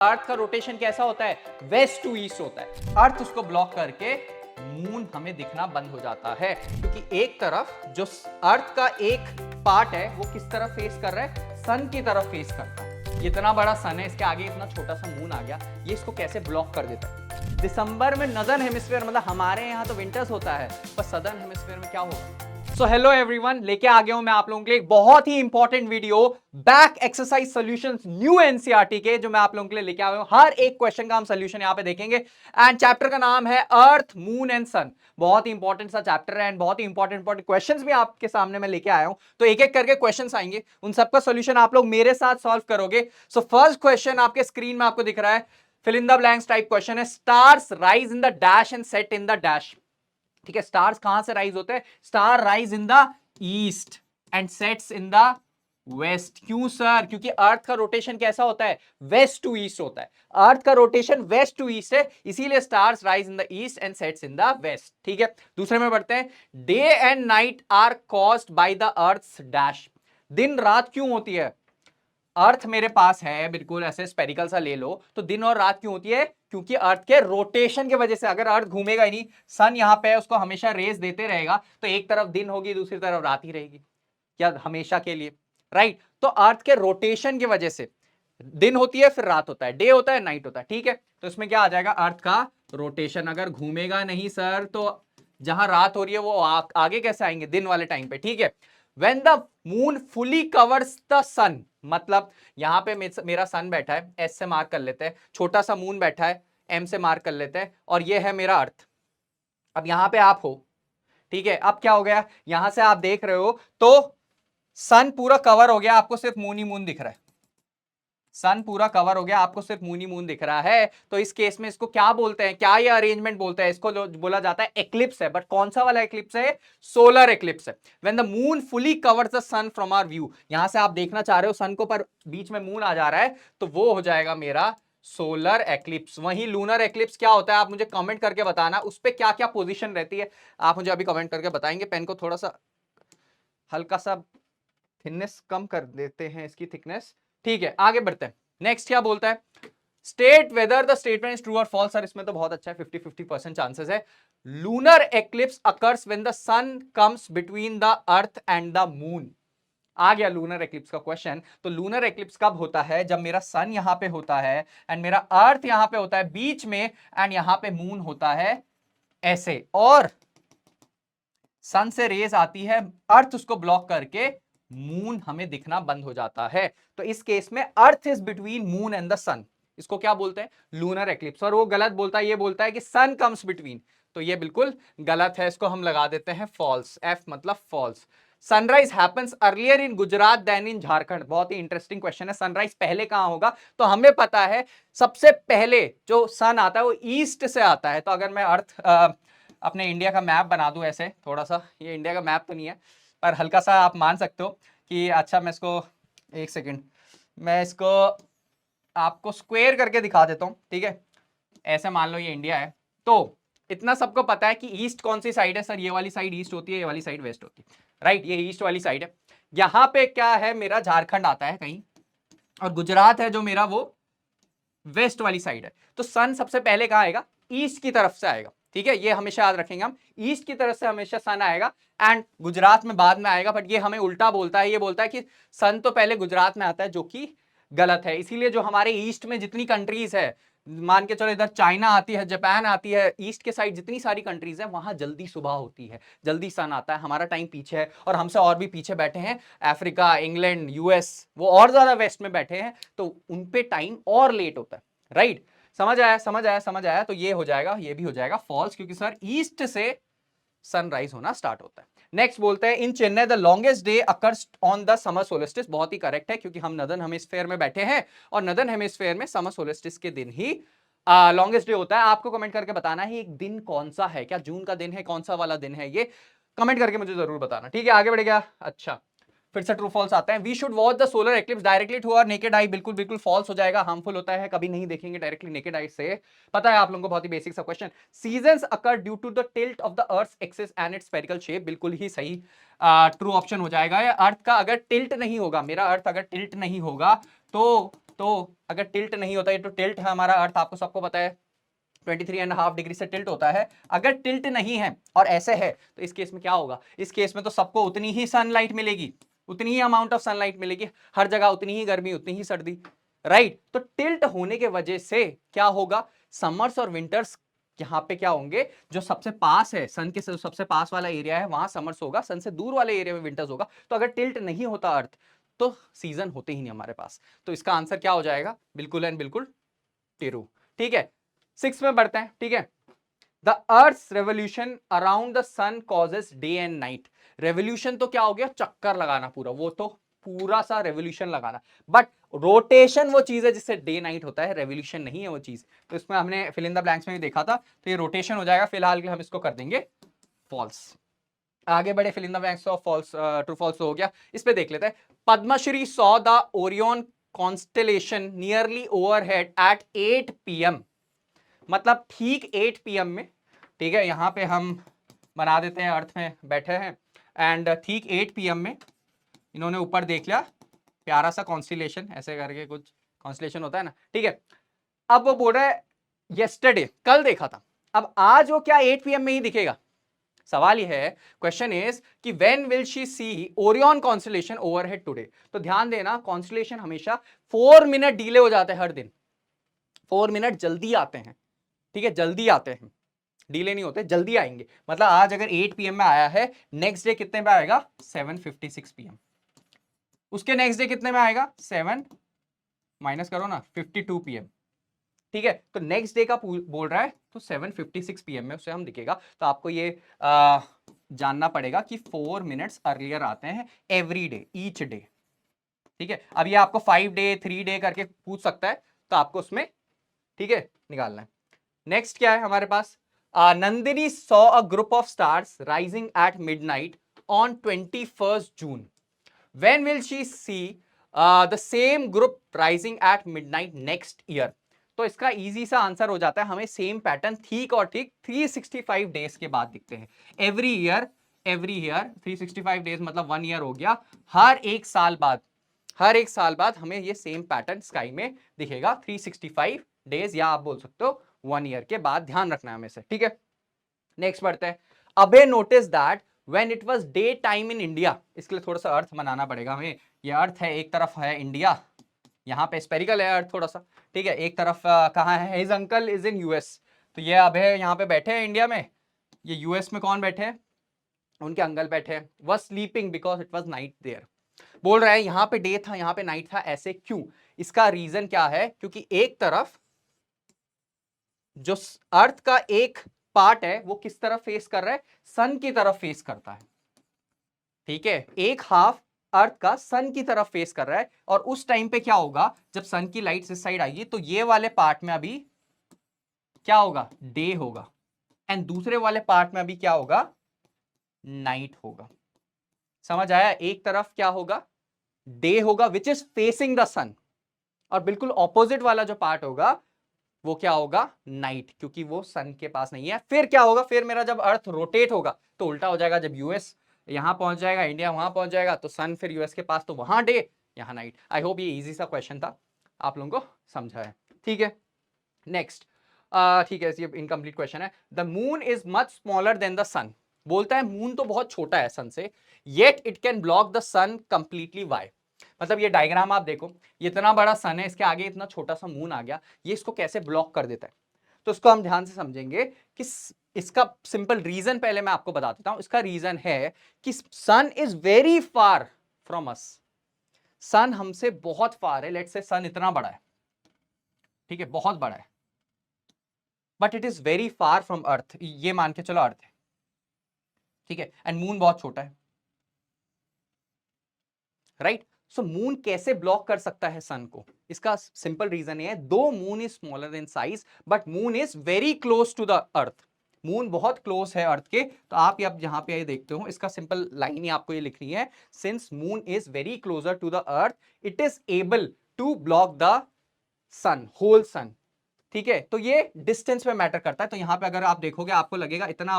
अर्थ का रोटेशन कैसा होता है? वेस्ट टू ईस्ट होता है। अर्थ उसको ब्लॉक करके मून हमें दिखना बंद हो जाता है, क्योंकि एक तरफ जो अर्थ का एक पार्ट है वो किस तरफ फेस कर रहा है? सन की तरफ फेस करता है। इतना बड़ा सन है, इसके आगे इतना छोटा सा मून आ गया, ये इसको कैसे ब्लॉक कर देता है? दिसंबर में नदर्न हेमिस्फीयर, मतलब हमारे यहाँ तो विंटर्स होता है, पर सदर्न हेमिस्फीयर में क्या होगा? सो हेलो एवरीवन, लेके आ गया हूं मैं आप लोगों के लिए एक बहुत ही important video, back exercise solutions new NCERT के, जो मैं आप लोगों के लिए लेके आया हूं। हर एक क्वेश्चन का हम सॉल्यूशन यहां पे देखेंगे। एंड चैप्टर का नाम है अर्थ, मून एंड सन। बहुत ही इंपॉर्टेंट सा चैप्टर है एंड बहुत ही इंपॉर्टेंट क्वेश्चंस भी आपके सामने मैं लेके आया हूं। तो एक एक करके क्वेश्चंस आएंगे, उन सबका सॉल्यूशन आप लोग मेरे साथ सॉल्व करोगे। सो फर्स्ट क्वेश्चन आपके स्क्रीन में आपको दिख रहा है, fill in the blanks type question है। Stars rise in the dash and set in the dash. ठीक है, स्टार्स कहां से राइज होते हैं? Star rise in the east and sets in the west. क्यों सर? क्योंकि अर्थ का रोटेशन कैसा होता है? वेस्ट टू ईस्ट होता है। अर्थ का रोटेशन वेस्ट टू ईस्ट है, इसीलिए stars rise in the east and sets in the west. ठीक है, दूसरे में बढ़ते हैं। Day and night are caused by the earth's dash. दिन रात क्यों होती है? अर्थ मेरे पास है, बिल्कुल ऐसे स्पेरिकल सा ले लो, तो दिन और रात क्यों होती है? क्योंकि अर्थ के रोटेशन की वजह से। अगर अर्थ घूमेगा ही नहीं, सन यहां पे है, उसको हमेशा रेस देते रहेगा, तो एक तरफ दिन होगी, दूसरी तरफ रात ही रहेगी क्या? हमेशा के लिए, राइट? तो अर्थ के रोटेशन की वजह से दिन होती है, फिर रात होता है, डे होता है, नाइट होता है। ठीक है, तो इसमें क्या आ जाएगा? अर्थ का रोटेशन। अगर घूमेगा नहीं सर, तो जहां रात हो रही है वो आगे कैसे आएंगे? दिन वाले टाइम पे। ठीक है, when the moon fully covers the sun, मतलब यहां पे मेरा सन बैठा है, एस से मार्क कर लेते हैं, छोटा सा मून बैठा है, एम से मार्क कर लेते हैं, और ये है मेरा अर्थ। अब यहां पे आप हो, ठीक है, अब क्या हो गया? यहां से आप देख रहे हो तो सन पूरा कवर हो गया, आपको सिर्फ मून ही मून दिख रहा है। सन पूरा कवर हो गया, आपको सिर्फ मून ही मून दिख रहा है। तो इस केस में इसको क्या बोलते हैं? क्या ये अरेंजमेंट बोलते हैं? इसको बोला जाता है एक्लिप्स है। बट कौन सा वाला एक्लिप्स है? सोलर एक्लिप्स है। When the moon fully covers the sun from our view, यहां से आप देखना चाह रहे हो सन को, पर बीच में मून आ जा रहा है, तो वो हो जाएगा मेरा सोलर एक्लिप्स। वहीं लूनर एक्लिप्स क्या होता है? आप मुझे कमेंट करके बताना, उस पर क्या क्या पोजिशन रहती है, आप मुझे अभी कमेंट करके बताएंगे। पेन को थोड़ा सा हल्का सा थिननेस कम कर देते हैं, इसकी थिकनेस। ठीक है, आगे बढ़ते हैं। नेक्स्ट क्या बोलता है? State whether the statement is true और फॉल्स। सर इसमें तो बहुत अच्छा है, 50-50% चांसेस है। Lunar eclipse occurs when the sun comes between the earth and the moon. आ गया लूनर एक्लिप्स का क्वेश्चन। तो लूनर एक्लिप्स कब होता है? जब मेरा सन यहां पे होता है एंड मेरा अर्थ यहां पे होता है बीच में, एंड यहां पे मून होता है ऐसे, और सन से रेज आती है, अर्थ उसको ब्लॉक करके मून हमें दिखना बंद हो जाता है। तो इस केस में earth is between moon and the sun, इसको क्या बोलते हैं? Lunar eclipse. और वो गलत बोलता है, ये बोलता है कि सन कम्स बिटवीन, तो ये बिल्कुल गलत है, इसको हम लगा देते हैं फॉल्स। एफ मतलब false. Sunrise happens earlier in Gujarat than in Jharkhand. बहुत ही इंटरेस्टिंग क्वेश्चन है। सनराइज पहले कहां होगा? तो हमें पता है सबसे पहले जो सन आता है वो ईस्ट से आता है। तो अगर मैं अर्थ अपने इंडिया का मैप बना दूं ऐसे थोड़ा सा, ये इंडिया का मैप तो नहीं है, पर हल्का सा आप मान सकते हो कि, अच्छा मैं इसको, एक सेकंड, मैं इसको आपको स्क्वायर करके दिखा देता हूं। ठीक है, ऐसे मान लो ये इंडिया है, तो इतना सबको पता है कि ईस्ट कौन सी साइड है? सर ये वाली साइड ईस्ट होती है, ये वाली साइड वेस्ट होती है, राइट? ये ईस्ट वाली साइड है। यहां पे क्या है? मेरा झारखंड आता है कहीं, और गुजरात है जो मेरा, वो वेस्ट वाली साइड है। तो सन सबसे पहले कहां आएगा? ईस्ट की तरफ से आएगा। ठीक है, ये हमेशा याद रखेंगे हम, ईस्ट की तरफ से हमेशा सन आएगा, एंड गुजरात में बाद में आएगा। बट ये हमें उल्टा बोलता है, ये बोलता है कि सन तो पहले गुजरात में आता है, जो कि गलत है। इसीलिए जो हमारे ईस्ट में जितनी कंट्रीज है, मान के चलो इधर चाइना आती है, जापान आती है, ईस्ट के साइड जितनी सारी कंट्रीज है, वहां जल्दी सुबह होती है, जल्दी सन आता है। हमारा टाइम पीछे है, और हमसे और भी पीछे बैठे हैं अफ्रीका, इंग्लैंड, यूएस, वो और ज्यादा वेस्ट में बैठे हैं, तो उनपे टाइम और लेट होता है, राइट? समझ आया, समझ आया, समझ आया? तो ये हो जाएगा, ये भी हो जाएगा फॉल्स, क्योंकि सर ईस्ट से सनराइज होना स्टार्ट होता है। नेक्स्ट बोलते हैं, in Chennai the longest day occurs on the summer solstice. बहुत ही करेक्ट है, क्योंकि हम नदर्न हेमिस्फेयर में बैठे हैं, और नदर्न हेमिस्फेयर में समर सोलिस्टिस के दिन ही लॉन्गेस्ट डे होता है। आपको कमेंट करके बताना है एक दिन कौन सा है, क्या जून का दिन है, कौन सा वाला दिन है, ये कमेंट करके मुझे जरूर बताना। ठीक है, आगे बढ़ेगा। अच्छा, फिर से ट्रू फॉल्स आता है। We should watch the solar eclipse directly to our naked eye. बिल्कुल बिल्कुल फॉल्स हो जाएगा, हार्मफुल होता है, कभी नहीं देखेंगे डायरेक्टली नेकेड आई से। पता है आप लोगों को, बहुत ही बेसिक सा question. Seasons occur due to the tilt of the earth axis and its spherical shape. बिल्कुल ही सही, ट्रू ऑप्शन हो जाएगा। अर्थ का अगर टिल्ट नहीं होगा, मेरा अर्थ अगर टिल्ट नहीं होगा, तो तो अगर टिल्ट नहीं होता, ये तो टिल्ट है हमारा अर्थ, आपको सबको पता है 23.5 डिग्री से टिल्ट होता है। अगर टिल्ट नहीं है और ऐसे है तो इस केस में क्या होगा, इस केस में तो सबको उतनी ही सनलाइट मिलेगी, उतनी ही अमाउंट ऑफ सनलाइट मिलेगी, हर जगह उतनी ही गर्मी उतनी ही सर्दी, राइट। तो टिल्ट होने के वजह से क्या होगा, समर्स और विंटर्स यहाँ पे क्या होंगे, जो सबसे पास है सन के, सबसे पास वाला एरिया है वहां समर्स होगा, सन से दूर वाले एरिया में विंटर्स होगा। तो अगर टिल्ट नहीं होता अर्थ तो सीजन होते ही नहीं हमारे पास। तो इसका आंसर क्या हो जाएगा, बिल्कुल एंड बिल्कुल टिरू। ठीक है, 6 में बढ़ते हैं। ठीक है, the earth revolution around the sun causes day and night. Revolution तो क्या हो गया, चक्कर लगाना पूरा, वो तो पूरा सा रेवोल्यूशन लगाना, बट रोटेशन वो चीज है जिससे डे नाइट होता है, रेवोल्यूशन नहीं है वो चीज। तो इसमें हमने फिल इन द ब्लैंक्स में भी देखा था, तो ये रोटेशन हो जाएगा, फिलहाल के हम इसको कर देंगे फॉल्स। आगे बढ़े, fill in the blanks of false, true false हो गया। इस पे देख लेते हैं, Padmashri saw the Orion constellation nearly overhead at 8 PM, मतलब ठीक 8 PM में। ठीक है, यहां पे हम बना देते हैं, अर्थ में बैठे हैं एंड ठीक 8 PM में इन्होंने ऊपर देख लिया प्यारा सा कॉन्स्टेलेशन, ऐसे करके कुछ कॉन्स्टेलेशन होता है ना। ठीक है, अब वो बोल रहा है येस्टरडे, कल देखा था, अब आज वो क्या 8 PM में ही दिखेगा। सवाल ये है, क्वेश्चन इज कि when will she see Orion constellation overhead today. तो ध्यान देना, कॉन्स्टेलेशन हमेशा 4 मिनट डिले हो जाते हैं हर दिन, 4 मिनट जल्दी आते हैं। ठीक है, जल्दी आते हैं, डिले नहीं होते, जल्दी आएंगे। मतलब आज अगर 8 PM में आया है, नेक्स्ट डे कितने में आएगा, 7:56 PM। उसके नेक्स्ट डे कितने में आएगा, 7 माइनस करो ना, 52 PM। ठीक है, तो नेक्स्ट डे का बोल रहा है, तो 7:56 PM में उसे हम दिखेगा। तो आपको ये जानना पड़ेगा कि 4 मिनट्स अर्लियर आते हैं एवरी डे, ईच डे। ठीक है, अब ये आपको 5 डे 3 डे करके पूछ सकता है, तो आपको उसमें ठीक है निकालना है। नेक्स्ट क्या है हमारे पास, Nandini saw a group of stars rising at midnight on 21 June। When will she see the same group rising at midnight next year. तो इसका इजी सा आंसर हो जाता है, हमें सेम पैटर्न ठीक और ठीक 365 डेज के बाद दिखते हैं। एवरी ईयर 365 डेज मतलब 1 ईयर हो गया, हर एक साल बाद, हर एक साल बाद हमें ये सेम पैटर्न स्काई में दिखेगा 365 डेज, या आप बोल सकते हो 1 ईयर के बाद, ध्यान रखना है हमें से। ठीक है, नेक्स्ट बढ़ते हैं। अबे notice that when it was day time in India, इसके लिए थोड़ा सा अर्थ बनाना पड़ेगा हमें। ये अर्थ है, एक तरफ है इंडिया, यहाँ पे स्पेरिकल है अर्थ थोड़ा सा। ठीक है, एक तरफ कहाँ है, his uncle is in US. तो ये अब है यहाँ पे बैठे हैं इंडिया में, ये यूएस में कौन बैठे हैं, उनके अंकल बैठे हैं। Was sleeping because it was night there. बोल रहा है यहाँ पे डे था यहाँ पे नाइट था, ऐसे क्यों, इसका रीजन क्या है, क्योंकि एक तरफ जो अर्थ का एक पार्ट है वो किस तरफ फेस कर रहा है, सन की तरफ फेस करता है। ठीक है, एक हाफ अर्थ का सन की तरफ फेस कर रहा है, और उस टाइम पे क्या होगा, जब सन की लाइट इस साइड आएगी तो ये वाले पार्ट में अभी क्या होगा, डे होगा, एंड दूसरे वाले पार्ट में अभी क्या होगा, नाइट होगा। समझ आया, एक तरफ क्या होगा, डे होगा विच इज फेसिंग द सन, और बिल्कुल ऑपोजिट वाला जो पार्ट होगा वो क्या होगा, नाइट, क्योंकि वो सन के पास नहीं है। फिर क्या होगा, फिर मेरा जब अर्थ रोटेट होगा तो उल्टा हो जाएगा, जब यूएस यहां पहुंच जाएगा, इंडिया वहां पहुंच जाएगा, तो सन फिर यूएस के पास, तो वहां डे यहां नाइट। आई होप ये इजी सा क्वेश्चन था, आप लोगों को समझा है। ठीक है, नेक्स्ट, ठीक है, ये इनकम्प्लीट क्वेश्चन है। The moon is much smaller than the sun. बोलता है मून तो बहुत छोटा है सन से, yet it can block the sun completely. Why, मतलब ये डायग्राम आप देखो, ये इतना बड़ा सन है, इसके आगे इतना छोटा सा मून आ गया, ये इसको कैसे ब्लॉक कर देता है। तो इसको हम ध्यान से समझेंगे कि इसका सिंपल रीजन पहले मैं आपको बता देता हूं। इसका रीजन है कि sun is very far from us, sun हमसे बहुत फार है। लेट्स से सन इतना बड़ा है, ठीक है, बहुत बड़ा है, but it is very far from earth, ये मान के चलो अर्थ है, ठीक है, एंड मून बहुत छोटा है, राइट। सो मून कैसे ब्लॉक कर सकता है सन को, इसका सिंपल रीजन ये है, though moon is smaller in size but moon is very close to the earth. Moon बहुत क्लोज है अर्थ के, तो आप अब यहां पे ये देखते हो, इसका सिंपल लाइन ही आपको ये लिखनी है, since moon is very closer to the earth it is able to block the sun, whole sun. ठीक है, तो ये डिस्टेंस पे मैटर करता है। तो यहाँ पे अगर आप देखोगे आपको लगेगा इतना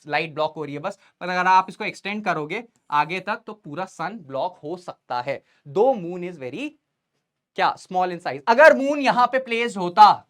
लाइट ब्लॉक हो रही है बस, पर अगर आप इसको एक्सटेंड करोगे आगे तक तो पूरा सन ब्लॉक हो सकता है। दो मून इज वेरी क्या स्मॉल इन साइज। अगर मून यहां पे प्लेस्ड होता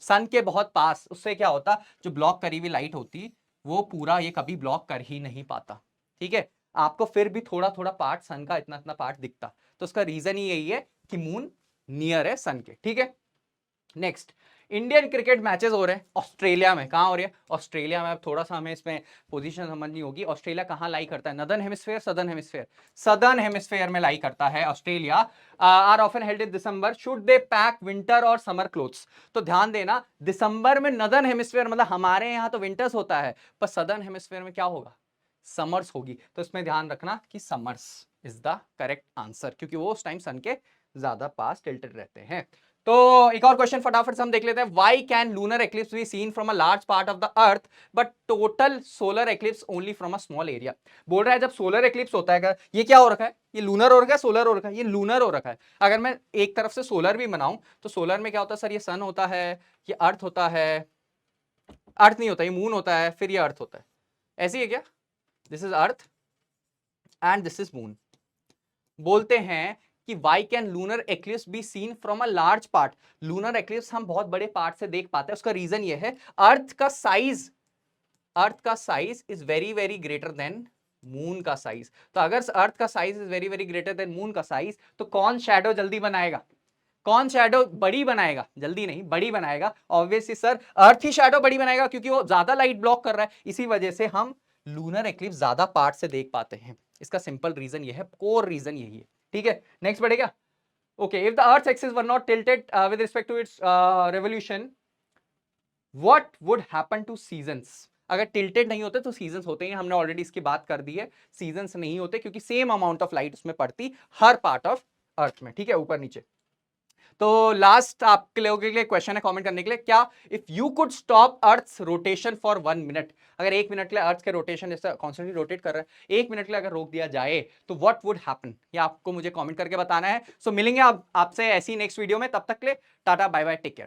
सन के बहुत पास, उससे क्या होता, जो ब्लॉक करी हुई लाइट होती वो पूरा ये कभी ब्लॉक कर ही नहीं पाता। ठीक है, आपको फिर भी थोड़ा थोड़ा पार्ट सन का, इतना इतना पार्ट दिखता। तो उसका रीजन ही यही है कि मून नियर है सन के। ठीक है, नेक्स्ट, इंडियन क्रिकेट मैचेस हो रहे हैं ऑस्ट्रेलिया में। कहां हो रही है? ऑस्ट्रेलिया में। अब थोड़ा सा हमें इसमें पोजीशन समझनी होगी। ऑस्ट्रेलिया कहां लाई करता है? Northern hemisphere, southern hemisphere? Southern hemisphere में लाई करता है Australia. Are often held in December. Should they pack winter और समर क्लोथ्स? तो ध्यान देना, दिसंबर में नदर्न हेमिस्फेयर मतलब हमारे यहां तो विंटर्स होता है, पर सदर्न हेमिस्फेयर में क्या होगा? समर्स होगी। तो इसमें ध्यान रखना कि summers is the correct answer, क्योंकि वो उस टाइम सन के ज्यादा पास टिल्टेड रहते हैं। तो एक और क्वेश्चन फटाफट से हम देख लेते हैं। Why can lunar eclipse be seen from a large part of the earth but total solar eclipse only from a small area? बोल रहा है जब सोलर एक्लिप्स होता है, ये क्या हो रखा है? ये लूनर हो रखा है, सोलर हो रखा है? ये लूनर हो रखा है। अगर मैं एक तरफ से सोलर भी बनाऊं तो सोलर में क्या होता है सर? ये सन होता है, ये अर्थ होता है, अर्थ नहीं होता, ये मून होता है, फिर ये अर्थ होता है। ऐसी है क्या? This is earth and this is moon. बोलते हैं कि why can lunar eclipse be seen from a large part? Lunar eclipse हम बहुत बड़े पार्ट से देख पाते हैं। उसका रीजन ये है, अर्थ का साइज, अर्थ का size is very very greater than moon का साइज। तो अगर अर्थ का size is very very greater than moon का साइज, तो कौन शैडो जल्दी बनाएगा? कौन शैडो बड़ी बनाएगा? जल्दी नहीं, बड़ी बनाएगा। ऑब्वियसली सर अर्थ ही शैडो बड़ी बनाएगा, क्योंकि वो ज्यादा लाइट ब्लॉक कर रहा है। इसी वजह से हम लूनर एक्लिप्स ज्यादा पार्ट से देख पाते हैं। इसका सिंपल रीजन ये है, कोर रीजन यही है। ठीक है, नेक्स्ट बढ़ेगा। Okay, if the earth axis were not tilted with respect to its revolution, what would happen to seasons? अगर टिल्टेड नहीं होते तो सीजन्स होते हैं, हमने ऑलरेडी इसकी बात कर दी है। सीजन्स नहीं होते क्योंकि सेम अमाउंट ऑफ लाइट उसमें पड़ती हर पार्ट ऑफ अर्थ में। ठीक है, ऊपर नीचे। तो लास्ट आपके लोगों के लिए क्वेश्चन है कमेंट करने के लिए, क्या if you could stop earth's rotation for 1 minute, अगर 1 मिनट के लिए अर्थ के रोटेशन जैसे कॉन्स्टेंटली रोटेट कर रहा है, 1 मिनट के लिए अगर रोक दिया जाए तो व्हाट वुड हैपन? ये आपको मुझे कमेंट करके बताना है। सो मिलेंगे आपसे ऐसी नेक्स्ट वीडियो में, तब तक के लिए tata bye bye, take care.